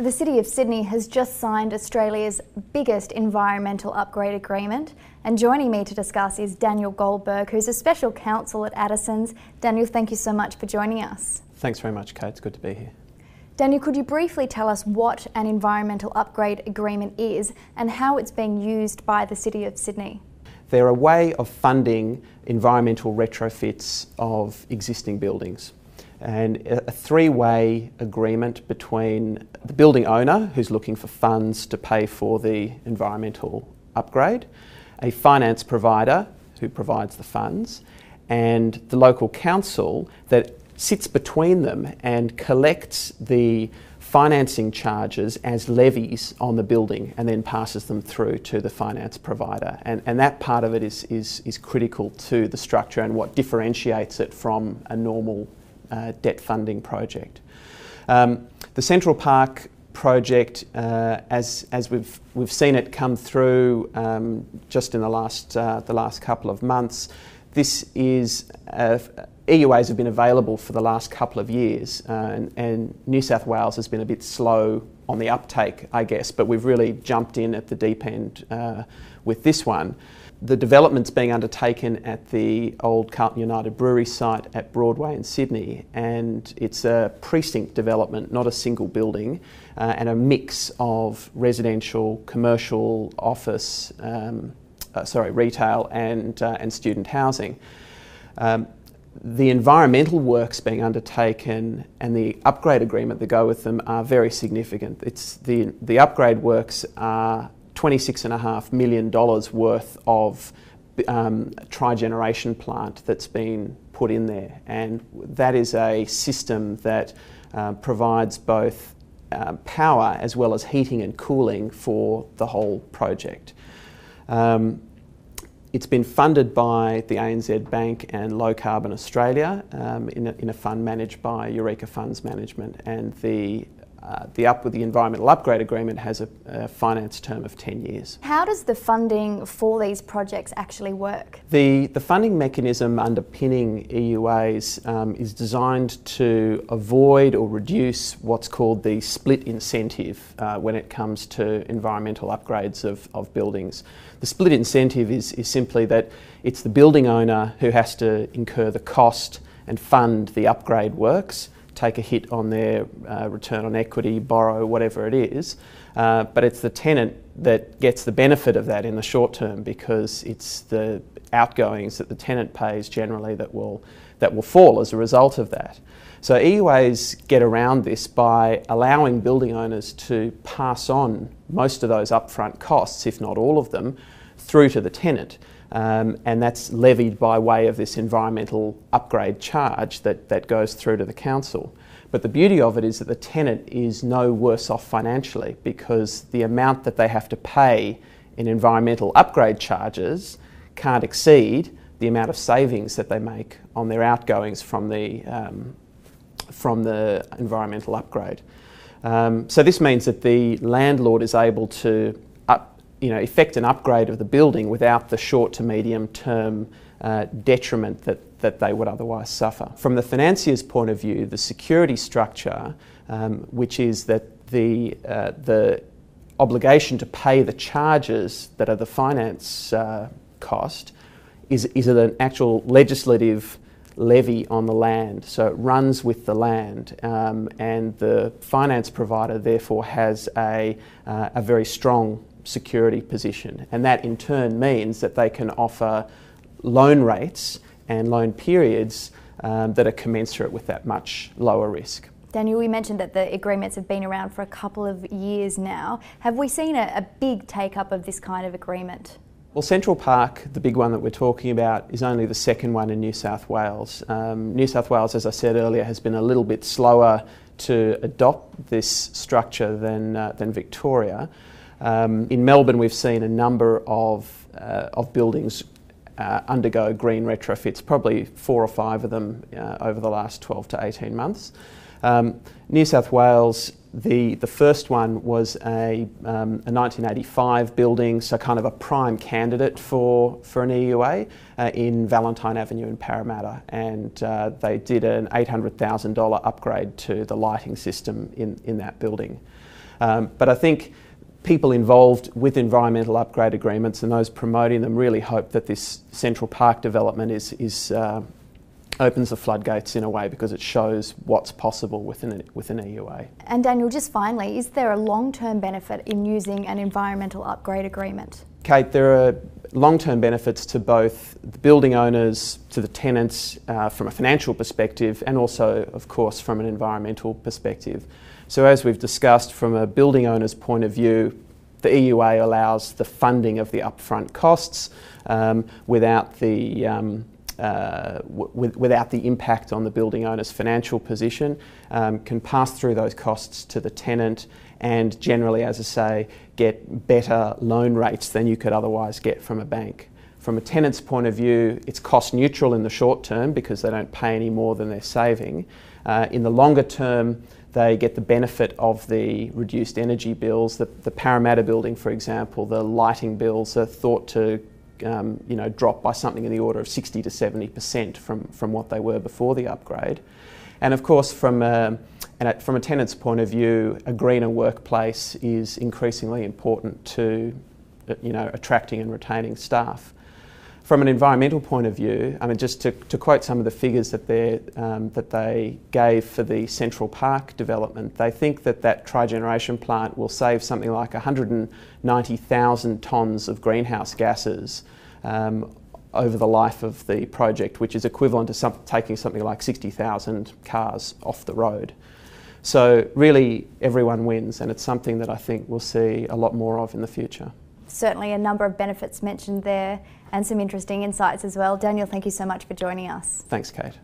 The City of Sydney has just signed Australia's biggest environmental upgrade agreement, and joining me to discuss is Daniel Goldberg, who's a special counsel at Addisons. Daniel, thank you so much for joining us. Thanks very much, Kate. It's good to be here. Daniel, could you briefly tell us what an environmental upgrade agreement is and how it's being used by the City of Sydney? They're a way of funding environmental retrofits of existing buildings, and a three-way agreement between the building owner, who's looking for funds to pay for the environmental upgrade, a finance provider who provides the funds, and the local council that sits between them and collects the financing charges as levies on the building and then passes them through to the finance provider. And that part of it is critical to the structure and what differentiates it from a normal debt funding project. The Central Park project, as we've seen it come through just in the last couple of months, this is EUAs have been available for the last couple of years, and New South Wales has been a bit slow on the uptake, I guess, but we've really jumped in at the deep end with this one. The development's being undertaken at the old Carlton United Brewery site at Broadway in Sydney, and it's a precinct development, not a single building, and a mix of residential, commercial, office, retail and student housing. The environmental works being undertaken and the upgrade agreement that go with them are very significant. It's the upgrade works are $26.5 million worth of trigeneration plant that's been put in there, and that is a system that provides both power as well as heating and cooling for the whole project. It's been funded by the ANZ Bank and Low Carbon Australia in a fund managed by Eureka Funds Management, and the environmental upgrade agreement has a finance term of 10 years. How does the funding for these projects actually work? The funding mechanism underpinning EUAs is designed to avoid or reduce what's called the split incentive when it comes to environmental upgrades of buildings. The split incentive is simply that it's the building owner who has to incur the cost and fund the upgrade works, take a hit on their return on equity, borrow, whatever it is, but it's the tenant that gets the benefit of that in the short term, because it's the outgoings that the tenant pays generally that will fall as a result of that. So EUAs get around this by allowing building owners to pass on most of those upfront costs, if not all of them, through to the tenant. And that's levied by way of this environmental upgrade charge that goes through to the council. But the beauty of it is that the tenant is no worse off financially, because the amount that they have to pay in environmental upgrade charges can't exceed the amount of savings that they make on their outgoings from the environmental upgrade. So this means that the landlord is able to effect an upgrade of the building without the short to medium term detriment that they would otherwise suffer. From the financier's point of view, the security structure, which is that the obligation to pay the charges that are the finance cost, is an actual legislative levy on the land, so it runs with the land, and the finance provider therefore has a very strong security position, and that in turn means that they can offer loan rates and loan periods that are commensurate with that much lower risk. Daniel, we mentioned that the agreements have been around for a couple of years now. Have we seen a big take-up of this kind of agreement? Well, Central Park, the big one that we're talking about, is only the second one in New South Wales. New South Wales, as I said earlier, has been a little bit slower to adopt this structure than Victoria. In Melbourne, we've seen a number of buildings undergo green retrofits, probably 4 or 5 of them over the last 12 to 18 months. New South Wales, the first one was a 1985 building, so kind of a prime candidate for an EUA in Valentine Avenue in Parramatta, and they did an $800,000 upgrade to the lighting system in that building. But I think people involved with environmental upgrade agreements and those promoting them really hope that this Central Park development opens the floodgates in a way, because it shows what's possible with an EUA. And Daniel, just finally, is there a long-term benefit in using an environmental upgrade agreement? Kate, there are long-term benefits to both the building owners, to the tenants from a financial perspective, and also, of course, from an environmental perspective. So as we've discussed, from a building owner's point of view, the EUA allows the funding of the upfront costs without the impact on the building owner's financial position, can pass through those costs to the tenant, and generally, as I say, get better loan rates than you could otherwise get from a bank. From a tenant's point of view, it's cost neutral in the short term because they don't pay any more than they're saving. In the longer term, they get the benefit of the reduced energy bills. The Parramatta building, for example, the lighting bills are thought to drop by something in the order of 60 to 70% from what they were before the upgrade. And of course, from a tenant's point of view, a greener workplace is increasingly important to attracting and retaining staff. From an environmental point of view, I mean, just to quote some of the figures that they gave for the Central Park development, they think that trigeneration plant will save something like 190,000 tonnes of greenhouse gases over the life of the project, which is equivalent to taking something like 60,000 cars off the road. So really, everyone wins, and it's something that I think we'll see a lot more of in the future. Certainly a number of benefits mentioned there, and some interesting insights as well. Daniel, thank you so much for joining us. Thanks, Kate.